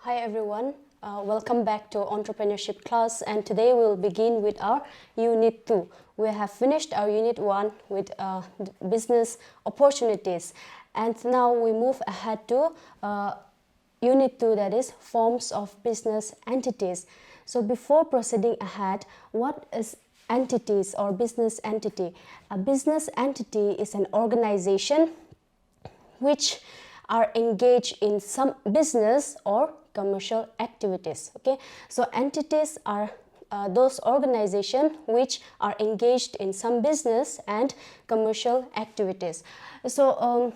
Hi everyone, welcome back to Entrepreneurship class, and today we'll begin with our Unit 2. We have finished our Unit 1 with business opportunities, and now we move ahead to Unit 2, that is forms of business entities. So before proceeding ahead, what is entities or business entity? A business entity is an organization which are engaged in some business or commercial activities. Okay, so entities are those organizations which are engaged in some business and commercial activities. So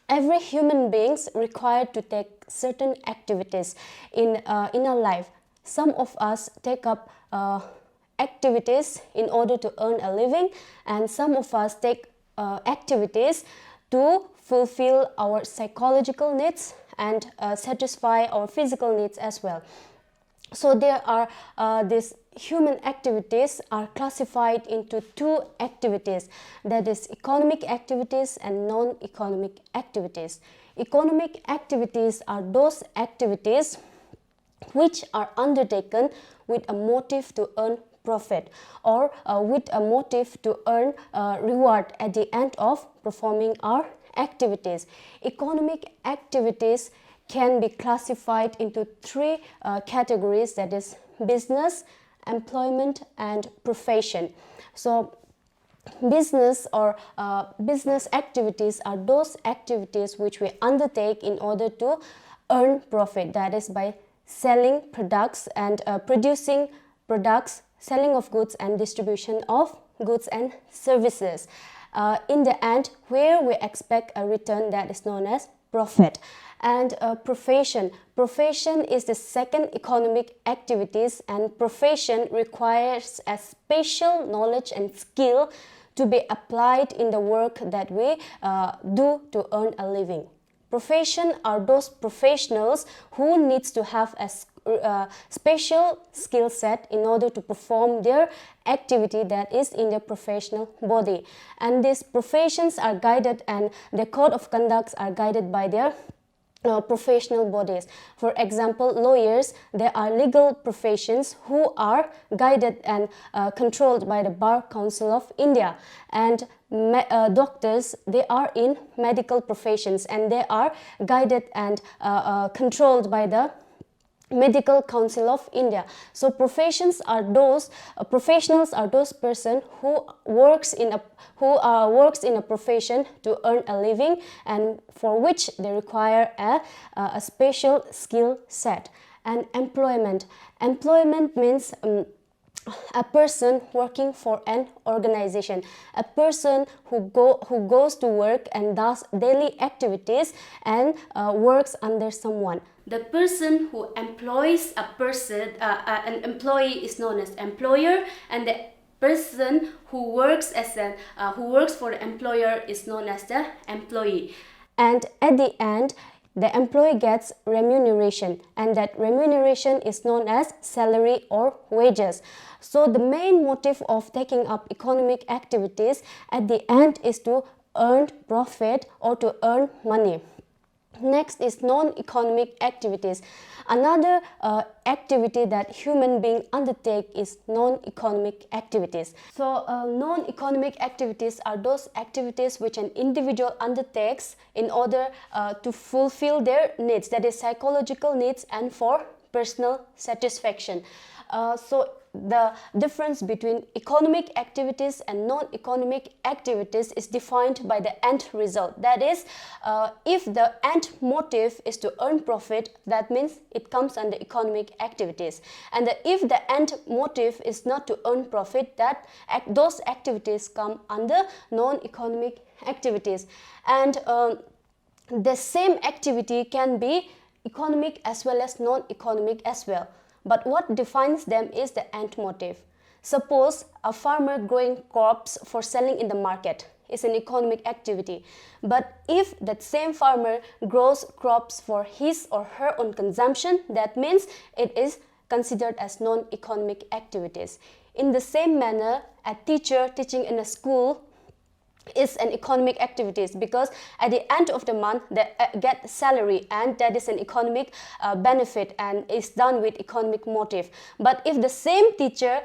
every human beings required to take certain activities in our life. Some of us take up activities in order to earn a living, and some of us take activities to fulfill our psychological needs and satisfy our physical needs as well. So there are these human activities are classified into two activities, that is economic activities and non-economic activities. Economic activities are those activities which are undertaken with a motive to earn profit or with a motive to earn reward at the end of performing our activities. Economic activities can be classified into three categories, that is business, employment and profession. So business or business activities are those activities which we undertake in order to earn profit, that is by selling products and producing products, selling of goods and distribution of goods and services. In the end, where we expect a return that is known as profit. And profession is the second economic activities, and profession requires a special knowledge and skill to be applied in the work that we do to earn a living. Profession are those professionals who needs to have a special skill set in order to perform their activity that is in their professional body. And these professions are guided, and the code of conducts are guided by their professional bodies. For example, lawyers, they are legal professions who are guided and controlled by the Bar Council of India. And doctors, they are in medical professions and they are guided and controlled by the Medical Council of India. So professions are those professionals are those person who works in a profession to earn a living, and for which they require a special skill set. And employment means a person working for an organization, a person who goes to work and does daily activities and works under someone. The person who employs a person, an employee, is known as employer, and the person who works for the employer is known as the employee. And at the end, the employee gets remuneration, and that remuneration is known as salary or wages. So the main motive of taking up economic activities at the end is to earn profit or to earn money. Next is non-economic activities. Another activity that human beings undertake is non-economic activities. So non-economic activities are those activities which an individual undertakes in order to fulfill their needs, that is psychological needs and for personal satisfaction. So the difference between economic activities and non-economic activities is defined by the end result. That is, if the end motive is to earn profit, that means it comes under economic activities. And if the end motive is not to earn profit, those activities come under non-economic activities. And the same activity can be economic as well as non-economic as well. But what defines them is the end motive. Suppose a farmer growing crops for selling in the market is an economic activity. But if that same farmer grows crops for his or her own consumption, that means it is considered as non-economic activities. In the same manner, a teacher teaching in a school is an economic activities, because at the end of the month they get salary, and that is an economic benefit and is done with economic motive. But if the same teacher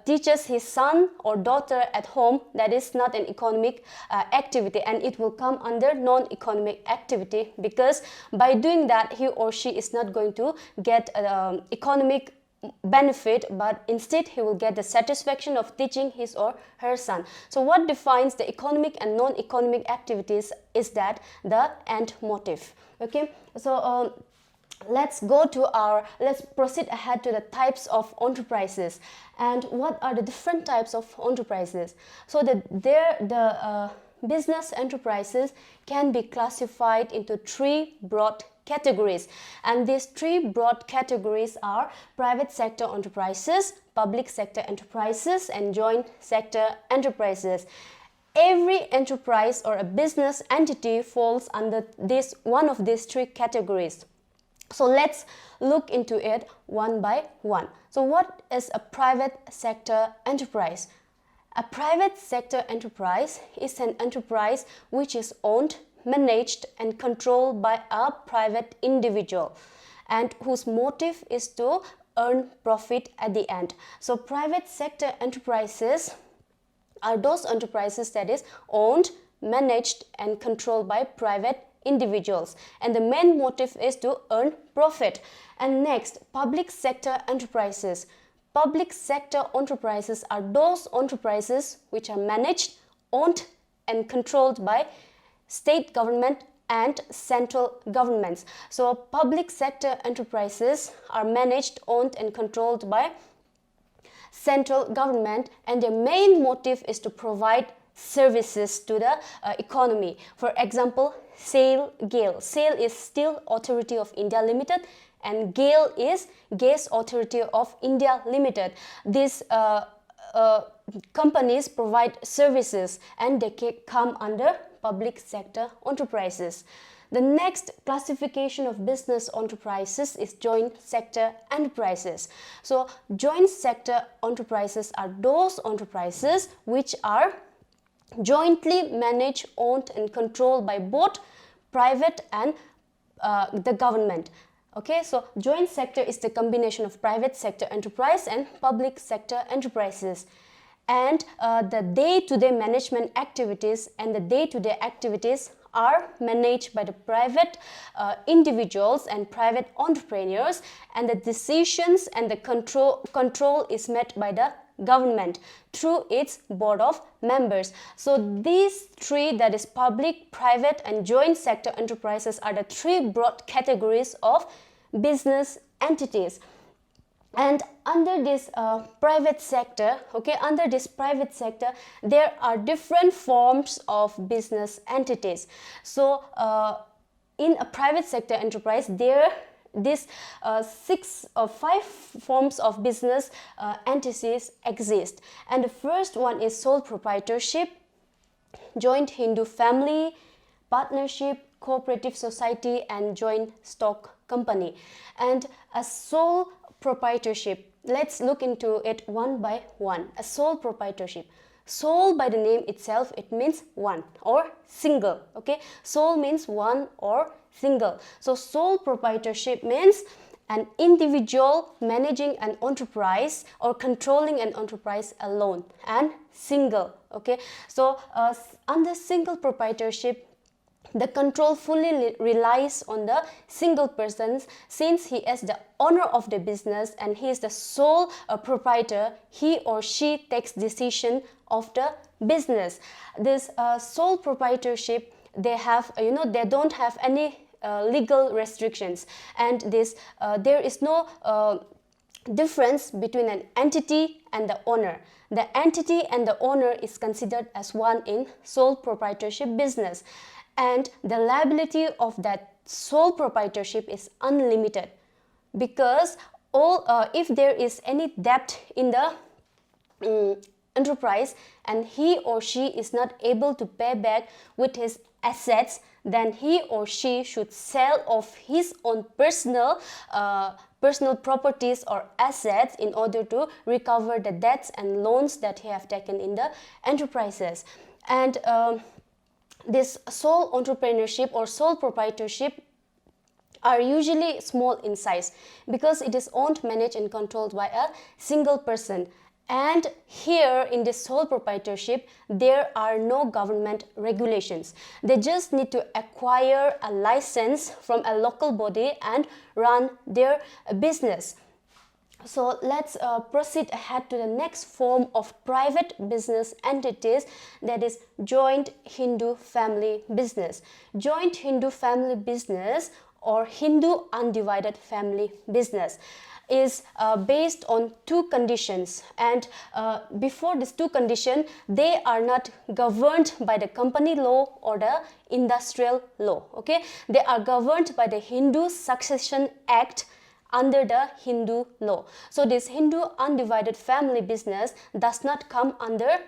teaches his son or daughter at home, that is not an economic activity, and it will come under non-economic activity, because by doing that he or she is not going to get economic benefit, but instead he will get the satisfaction of teaching his or her son. So what defines the economic and non-economic activities is that the end motive. Okay, so let's proceed ahead to the types of enterprises. And what are the different types of enterprises? So the business enterprises can be classified into three broad categories, and these three broad categories are private sector enterprises, public sector enterprises, and joint sector enterprises. Every enterprise or a business entity falls under this one of these three categories. So let's look into it one by one. So what is a private sector enterprise? A private sector enterprise is an enterprise which is owned, managed and controlled by a private individual, and whose motive is to earn profit at the end. So private sector enterprises are those enterprises that is owned, managed and controlled by private individuals, and the main motive is to earn profit. And next, public sector enterprises. Public sector enterprises are those enterprises which are managed, owned and controlled by state government and central governments. So public sector enterprises are managed, owned and controlled by central government, and their main motive is to provide services to the economy. For example, GAIL. SAIL is Steel Authority of India Limited, and GAIL is Gas Authority of India Limited. These companies provide services, and they come under public sector enterprises. The next classification of business enterprises is joint sector enterprises. So joint sector enterprises are those enterprises which are jointly managed, owned and controlled by both private and the government. Okay, so joint sector is the combination of private sector enterprise and public sector enterprises. And the day-to-day management activities and the day-to-day activities are managed by the private individuals and private entrepreneurs, and the decisions and the control is made by the government through its board of members. So these three, that is public, private and joint sector enterprises, are the three broad categories of business entities. And under this private sector, there are different forms of business entities. So in a private sector enterprise, five forms of business entities exist. And the first one is sole proprietorship, joint Hindu family, partnership, cooperative society and joint stock company. And a sole proprietorship, let's look into it one by one. A sole proprietorship. Sole, by the name itself, it means one or single. Okay, sole means one or single. So sole proprietorship means an individual managing an enterprise or controlling an enterprise alone, and single. Okay, so under single proprietorship, the control fully relies on the single person, since he is the owner of the business and he is the sole proprietor. He or she takes decision of the business. This sole proprietorship, they have, they don't have any legal restrictions, and this there is no difference between an entity and the owner. The entity and the owner is considered as one in sole proprietorship business. And the liability of that sole proprietorship is unlimited, because if there is any debt in the enterprise and he or she is not able to pay back with his assets, then he or she should sell off his own personal properties or assets in order to recover the debts and loans that he have taken in the enterprises. And this sole entrepreneurship or sole proprietorship are usually small in size because it is owned, managed and controlled by a single person. And here in this sole proprietorship, there are no government regulations. They just need to acquire a license from a local body and run their business. So let's proceed ahead to the next form of private business entities, that is joint Hindu family business. Joint Hindu family business or Hindu undivided family business is based on two conditions, and before these two conditions, they are not governed by the company law or the industrial law. Okay, they are governed by the Hindu Succession Act under the Hindu law. So this Hindu undivided family business does not come under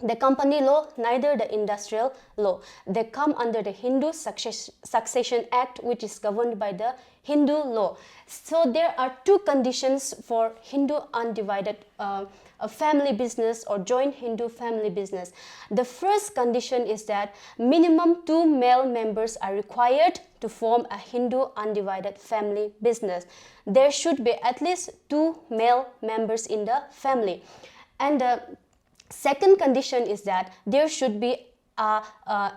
the company law, neither the industrial law. They come under the Hindu Succession Act, which is governed by the Hindu law. So there are two conditions for Hindu undivided family business or joint Hindu family business. The first condition is that minimum 2 male members are required to form a Hindu undivided family business. There should be at least 2 male members in the family. And the second condition is that there should be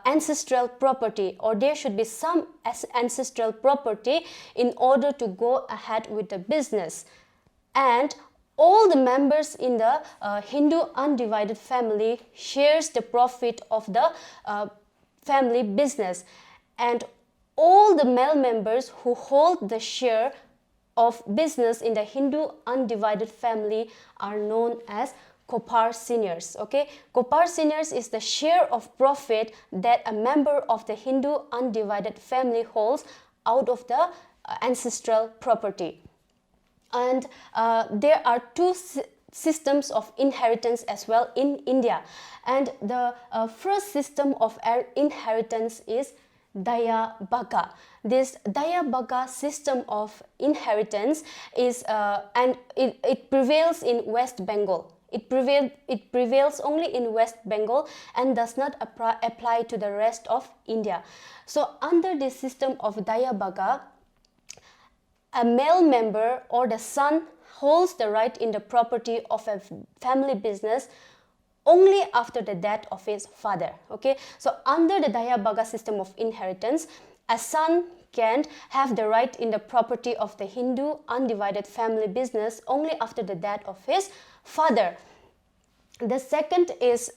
ancestral property, or there should be some ancestral property in order to go ahead with the business. And all the members in the Hindu undivided family shares the profit of the family business, and all the male members who hold the share of business in the Hindu undivided family are known as Kopar seniors. Okay, Kopar seniors is the share of profit that a member of the Hindu undivided family holds out of the ancestral property. And there are two systems of inheritance as well in India. And the first system of inheritance is Daya Bhaga. This Daya Bhaga system of inheritance is and it prevails in West Bengal. It prevails only in West Bengal and does not apply to the rest of India. So under this system of Daya Bhaga, a male member or the son holds the right in the property of a family business only after the death of his father. Okay, so under the Daya Bhaga system of inheritance, a son can have the right in the property of the Hindu undivided family business only after the death of his father. The second is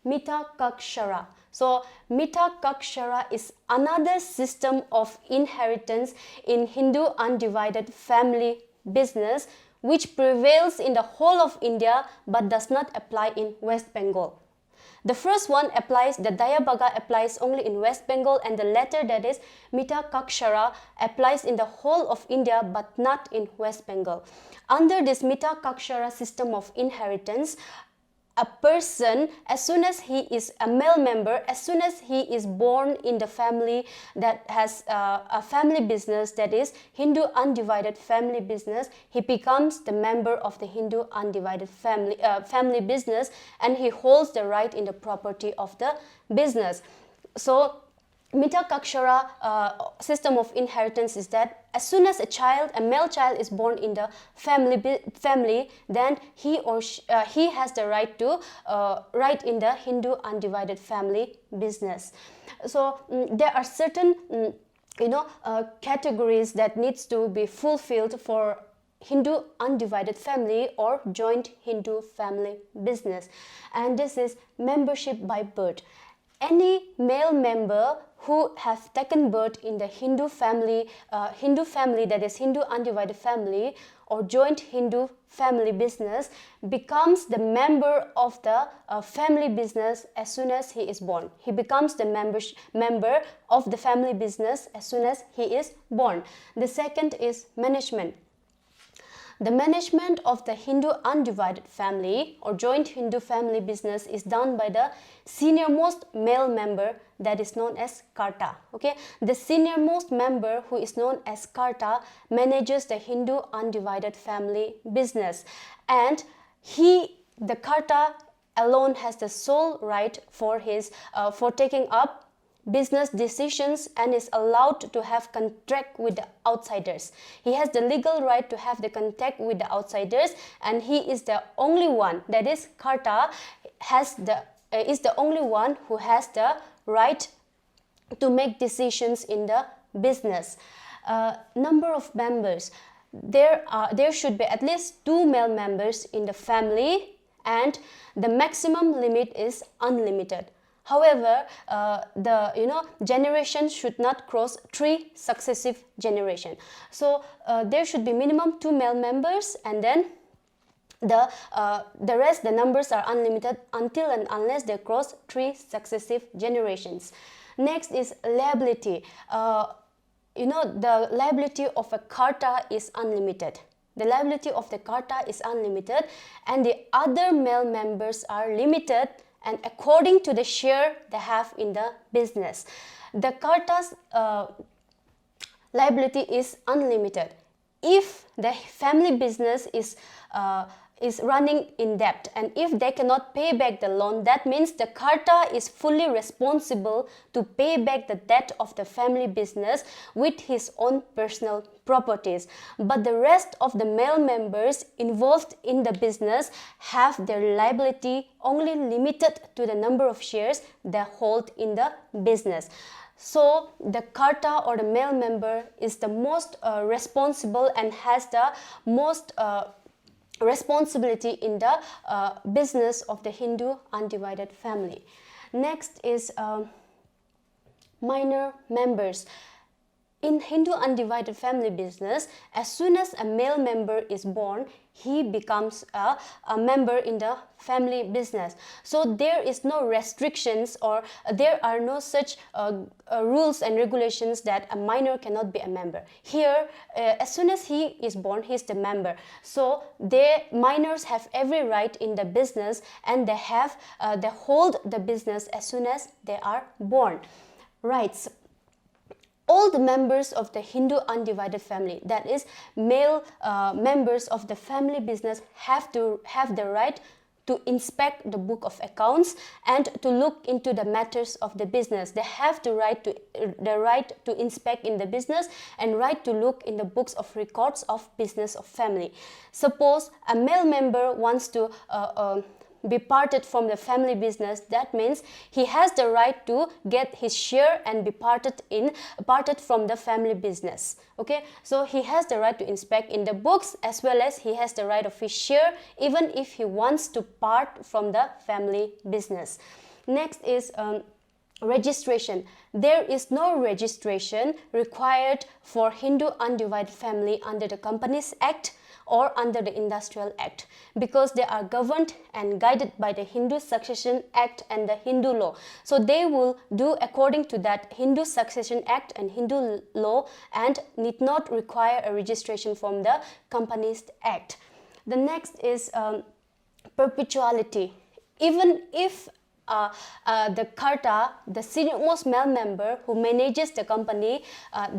Mita Kakshara. So Mita Kakshara is another system of inheritance in Hindu undivided family business which prevails in the whole of India but does not apply in West Bengal. The first one applies, the Daya Bhaga applies only in West Bengal, and the latter, that is Mita Kakshara, applies in the whole of India but not in West Bengal. Under this Mita Kakshara system of inheritance, a person, as soon as he is a male member, as soon as he is born in the family that has a family business, that is Hindu undivided family business, he becomes the member of the Hindu undivided family business, and he holds the right in the property of the business. So Mita Kakshara system of inheritance is that as soon as a male child is born in the family, then he has the right in the Hindu undivided family business. So there are certain categories that needs to be fulfilled for Hindu undivided family or joint Hindu family business, and this is membership by birth. Any male member who has taken birth in the Hindu family, that is Hindu undivided family or joint Hindu family business, becomes the member of the family business as soon as he is born. He becomes the member of the family business as soon as he is born. The second is management. The management of the Hindu undivided family or joint Hindu family business is done by the senior-most male member, that is known as Karta. Okay, the senior-most member, who is known as Karta, manages the Hindu undivided family business, and the Karta alone has the sole right for taking up business decisions and is allowed to have contact with the outsiders. He has the legal right to have the contact with the outsiders, and he is the only one, that is Karta is the only one who has the right to make decisions in the business. Number of members. There should be at least 2 male members in the family, and the maximum limit is unlimited. However, the generation should not cross 3 successive generations. So there should be minimum 2 male members, and then the rest, the numbers are unlimited until and unless they cross 3 successive generations. Next is liability. The liability of a Karta is unlimited. The liability of the Karta is unlimited, and the other male members are limited and according to the share they have in the business. The Karta's liability is unlimited. If the family business is running in debt, and if they cannot pay back the loan, that means the Karta is fully responsible to pay back the debt of the family business with his own personal properties. But the rest of the male members involved in the business have their liability only limited to the number of shares they hold in the business. So the Karta or the male member is the most responsible and has the most responsibility in the business of the Hindu undivided family. Next is minor members. In Hindu undivided family business, as soon as a male member is born, he becomes a member in the family business. So there is no restrictions, or there are no such rules and regulations that a minor cannot be a member. Here, as soon as he is born, he is the member. So minors have every right in the business, and they hold the business as soon as they are born. Rights. All the members of the Hindu undivided family, that is male members of the family business, have the right to inspect the book of accounts and to look into the matters of the business. They have the right to inspect in the business and right to look in the books of records of business of family. Suppose a male member wants to be parted from the family business, that means he has the right to get his share and be parted from the family business. Okay, so he has the right to inspect in the books, as well as he has the right of his share even if he wants to part from the family business. Next is registration. There is no registration required for Hindu undivided family under the Companies Act or under the Industrial Act, because they are governed and guided by the Hindu Succession Act and the Hindu law. So they will do according to that Hindu Succession Act and Hindu law and need not require a registration from the Companies Act. The next is perpetuality. Even if the Karta, the senior-most male member who manages the company,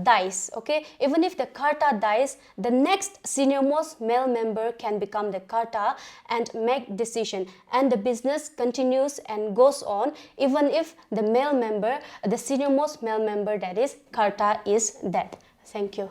dies. Okay, even if the Karta dies, the next senior-most male member can become the Karta and make decision, and the business continues and goes on even if the male member, the senior-most male member, that is Karta, is dead. Thank you.